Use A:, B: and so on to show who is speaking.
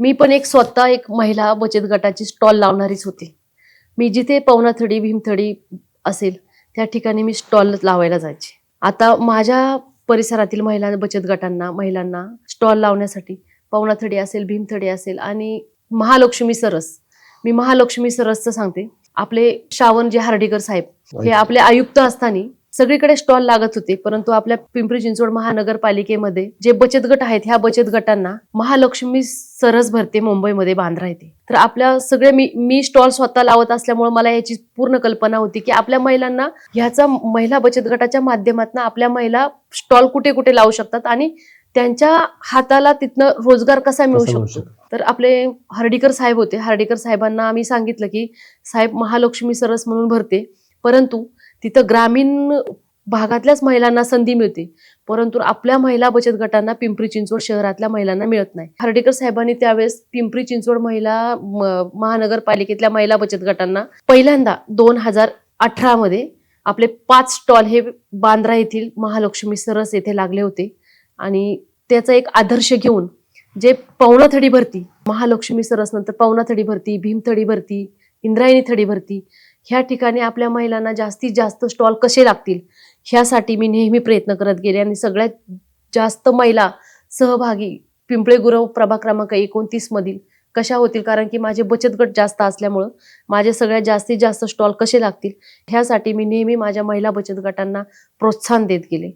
A: मी पण स्वतः एक महिला बचत गटाची स्टॉल लावणारीच होती. मी जिथे पवनाथडी, भीमथडी असेल त्या ठिकाणी मी स्टॉल लावायला जायचे. आता माझ्या परिसरातील बचत गटांना, महिलांना स्टॉल लावण्यासाठी पवनाथडी असेल, भीमथडी असेल आणि महालक्ष्मी सरस. मी महालक्ष्मी सरसचं सांगते. आपले श्रावणजी हार्डीकर साहेब हे आपले आयुक्त असताना सगळीकडे स्टॉल लागत होते, परंतु आपल्या पिंपरी चिंचवड महानगरपालिकेमध्ये जे बचत गट आहेत ह्या बचत गटांना महालक्ष्मी सरस भरते मुंबईमध्ये बांद्रा येथे. तर आपल्या सगळे मी स्टॉल स्वतः लावत असल्यामुळे मला याची पूर्ण कल्पना होती की आपल्या महिलांना ह्याचा महिला बचत गटाच्या माध्यमातून आपल्या महिला स्टॉल कुठे कुठे लावू शकतात आणि त्यांच्या हाताला तिथनं रोजगार कसा मिळू शकतो. तर आपले हर्डीकर साहेब होते. हर्डीकर साहेबांना आम्ही सांगितलं की साहेब महालक्ष्मी सरस म्हणून भरते, परंतु तिथं ग्रामीण भागातल्याच महिलांना संधी मिळते, परंतु आपल्या महिला बचत गटांना पिंपरी चिंचवड शहरातल्या महिलांना मिळत नाही. हर्डीकर साहेबांनी त्यावेळेस पिंपरी चिंचवड महानगरपालिकेतल्या महिला बचत गटांना पहिल्यांदा 2018 मध्ये आपले 5 स्टॉल हे बांद्रा येथील महालक्ष्मी सरस येथे लागले होते आणि त्याचा एक आदर्श घेऊन जे पवनाथडी भरती, महालक्ष्मी सरस नंतर पवनाथडी भरती, भीमथडी भरती, इंद्रायणी थडी भरती ह्या ठिकाणी आपल्या महिलांना जास्तीत जास्त स्टॉल कसे लागतील ह्यासाठी मी नेहमी प्रयत्न करत गेले आणि सगळ्यात जास्त महिला सहभागी पिंपळे गुरव प्रभाग क्रमांक 29 मधील कशा होतील, कारण की माझे बचत गट जास्त असल्यामुळं माझे सगळ्यात जास्तीत जास्त स्टॉल कसे लागतील ह्यासाठी मी नेहमी माझ्या महिला बचत गटांना प्रोत्साहन देत गेले.